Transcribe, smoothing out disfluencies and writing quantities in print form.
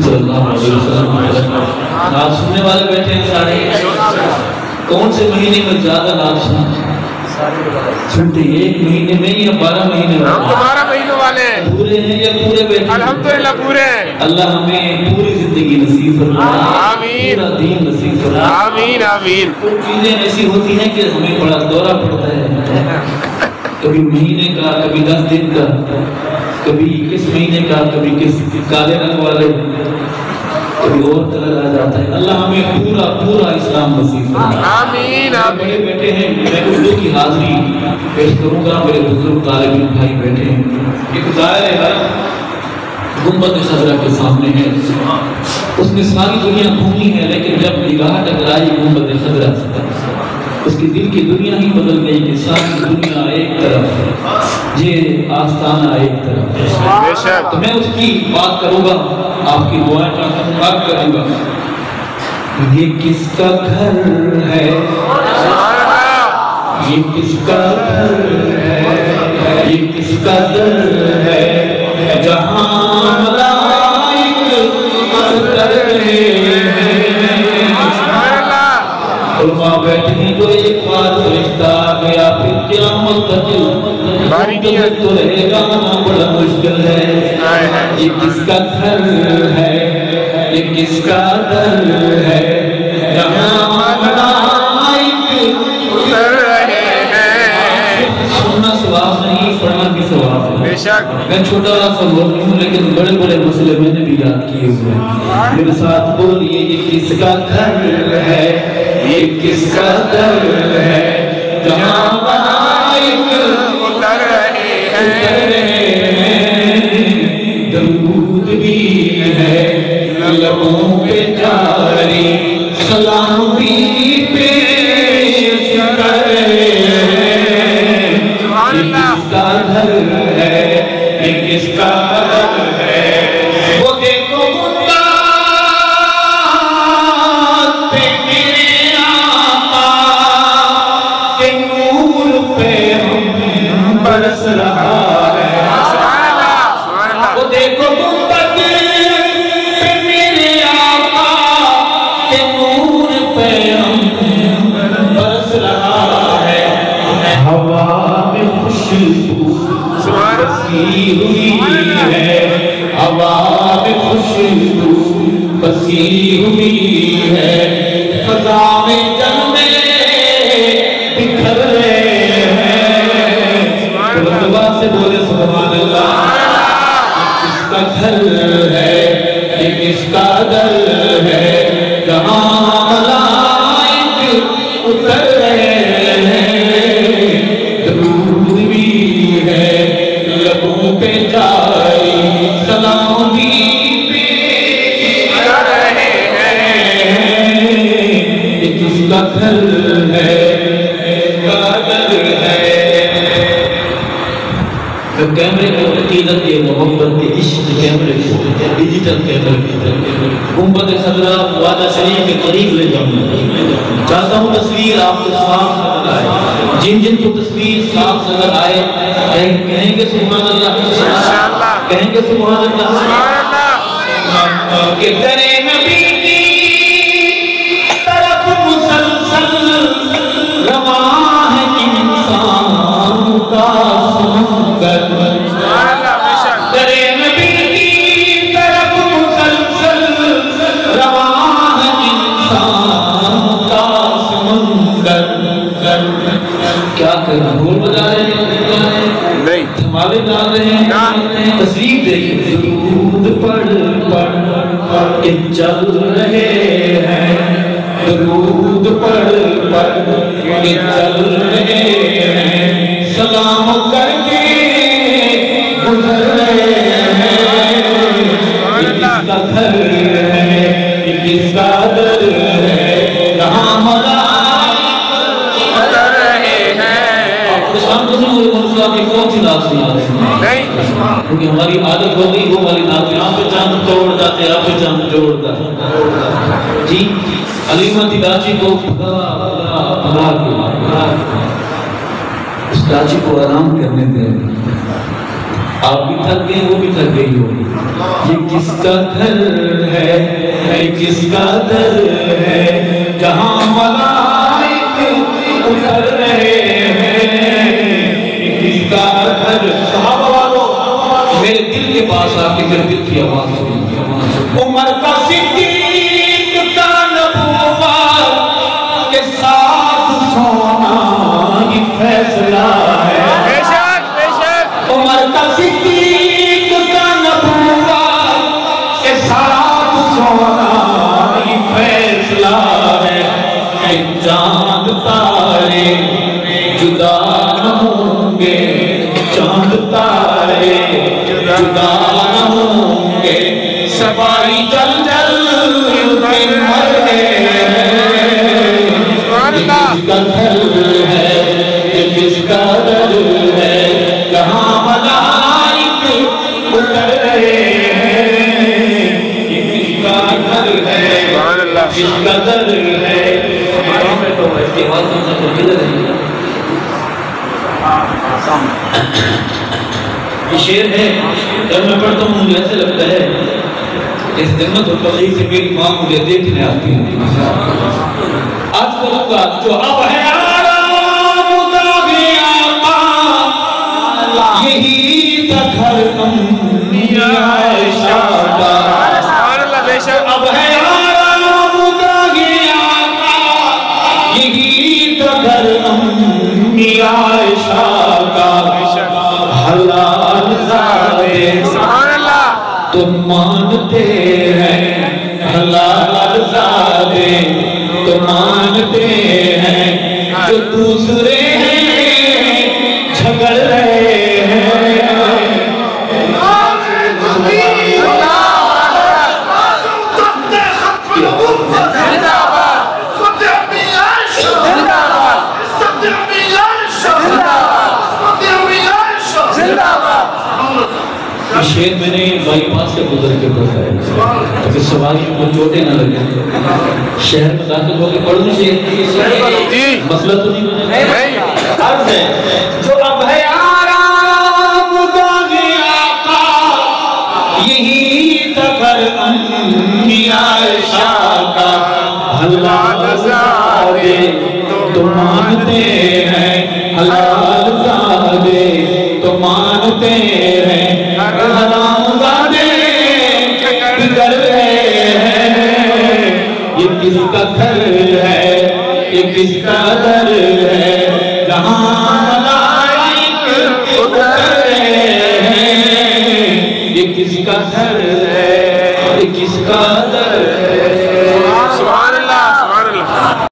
صلی اللہ علیہ وسلم نعت سننے والے بیٹھے ہیں سارے. کون سے مہینے میں زیادہ نعت سنتے ہیں؟ ایک مہینے میں یا 12 مہینے میں؟ ہم تو 12 مہینوں والے ہیں. پورے ہیں یا پورے بیٹھے؟ الحمدللہ پورے ہیں. اللہ ہمیں پوری زندگی نصیب فرمائے. آمین. پورا دین نصیب فرمائے. آمین آمین. کچھ چیزیں ایسی ہوتی ہیں کہ ہمیں بڑا دورہ پڑتا ہے. کبھی مہینے کا، کبھی 10 دن کا، کبھی کس مہینے کا، کبھی کس کالے رنگ والے، کبھی اور کلر آ جاتا ہے. اللہ ہمیں پورا پورا اسلام نصیب فرمائے. آمین بڑے آمین. بیٹھے ہیں. میں اردو کی حاضری پیش کروں گا. میرے بزرگ طالب علم بھائی بیٹھے ہیں. ایک دائرہ گنبد خضرا کے سامنے ہے. اس نے ساری دنیا گھومی ہے، لیکن جب نگاہ ٹکرائی گنبد خضرا سے اس کی دل کی دنیا ہی بدل گئی کہ ساری دنیا ایک طرف، یہ آستانہ ایک طرف. تو میں اس کی بات کروں گا، آپ کی دعائیں چاہتا ہوں، بات کروں گا. یہ کس کا گھر ہے؟ یہ کس کا گھر ہے؟ یہ کس کا در ہے جہاں ملائک اتر رہے ہیں؟ علماء بیٹھے ہیں جو ایک بار فرشتہ آ گیا پھر قیامت تک تو رہے گا بڑا مشکل ہے. یہ کس کا گھر ہے؟ یہ کس کا در ہے جہاں ملائک اتر رہے ہیں؟ سننا ثواب نہیں، پڑھنا بھی ثواب ہے. بے شک. میں چھوٹا سا بول ہوں لیکن بڑے بڑے مسئلے میں نے بھی یاد کیے ہوئے ہیں. میرے ساتھ بولیے یہ کس کا گھر ہے؟ یہ کس کا در ہے جہاں ملائک اتر رہے ہیں؟ درود بھی ہے لبوں پہ جاری، سلام بھی پیش کر رہے ہیں. یہ کس کا گھر ہے؟ یہ کس کا در ہے؟ وہ دیکھو برس رہا ہے. وہ دیکھو گنبد پہ میرے آقا کے نور پہ ہم برس رہا ہے. ہوا میں خوشبو بسی ہوئی ہے، ہوا میں خوشبو بسی ہوئی ہے، فضا میں جلوے بکھر رہے ہیں. دعا سے بولے سبحان اللہ. یہ کس کا گھر ہے؟ یہ کس کا در ہے جہاں ملائک اتر رہے ہیں؟ درود بھی ہے لبوں پہ جاری، سلام بھی پیش کر رہے ہیں. یہ کس کا گھر ہے؟ کیمرے کو عقیدت کے، محبت کے، عشق کیمرے کو، ڈیجیٹل کیمرے کو گنبد خضرا وعدہ شریف کے قریب لے جاؤں. چاہتا ہوں تصویر آپ کو صاف نظر آئے. جن جن کو تصویر صاف نظر آئے کہیں گے سبحان اللہ، کہیں گے سبحان اللہ. کہ درے نبی کی طرف مسلسل رواں ہے انسان کا سمندر. درے نبی کی طرف مسلسل رواں ہے انسان کا سمندر. کیا کرنا، ڈھول بجا رہے ہیں نہیں، دھمالے ڈال رہے ہیں. تصویر دیکھیں. درود پڑھ پڑھ کے چل رہے ہیں، درود پڑھ پڑھ کے چل رہے ہیں، سلام کر کے گزر رہے ہیں. یہ کس کا گھر ہے؟ یہ کس کا در ہے جہاں ملائک اتر رہے ہیں؟ آپ کو شام کو سنو کی کون سی نعت سنا رہے ہیں؟ کیونکہ ہماری عادت ہو گئی وہ والی نعت، یہاں پہ چاند توڑ جاتے، یہاں پہ چاند جوڑ جاتے. جی علیمہ کی داچی کو بھلا کے اس داچی کو آرام کرنے دیں. آپ بھی تھک گئے وہ بھی تھک گئی ہو. یہ کس کا گھر ہے یہ کس کا در ہے جہاں ملائک اتر رہے ہیں. یہ کس کا گھر. صحابہ والو میرے دل کے پاس آ کے میرے دل کی آواز سنی. عمر کا صدیق کا نبوت کے ساتھ سونا یہ فیصلہ ہے. بے شک عمر کا صدیق کا نبوت کے ساتھ سونا یہ فیصلہ ہے. چاند تارے جدا نہ ہوں گے چاند تارے جدا نہ ہوں گے سواری جل جل کے مر گئے. یہ کس کا گھر ہے یہ کس کا در ہے جہاں ملائک اتر رہے ہیں. یہ کس کا گھر ہے کس کا در ہے. یہ شعر ہے جب میں پڑھتا ہوں مجھے ایسے لگتا ہے جیسے جنت اور بقیع سے میری ماں مجھے دیکھنے آتی ہے. آج کل کا جو اب ہے آرام داغی آقا یہی تھا گھر امی عائشہ کا. بے شک اب ہے آرام داغی آقا یہی تھا گھر امی عائشہ کا. حلال زادے تم مانتے ہیں حلال زادے تم مانتے ہیں جو دوسرے ہیں جھگڑ رہے ہیں. شیر میں نے بائی پاس سے گزر کے پڑھا ہے تاکہ سواری کو چوٹیں نہ لگیں. شہر میں داخل ہو کے پڑھوں شیر مسئلہ تو نہیں. عرض ہے جو اب ہے آرام داغی آقا یہی تھا گھر امی عائشہ کا. حلال زادے تو مانتے ہیں حلال زادے تو مانتے ہیں حرام زادے بگڑ رہے ہیں. یہ کس کا گھر ہے یہ کس کا در ہے جہاں ملائک اتر رہے ہیں. یہ کس کا گھر ہے یہ کس کا در ہے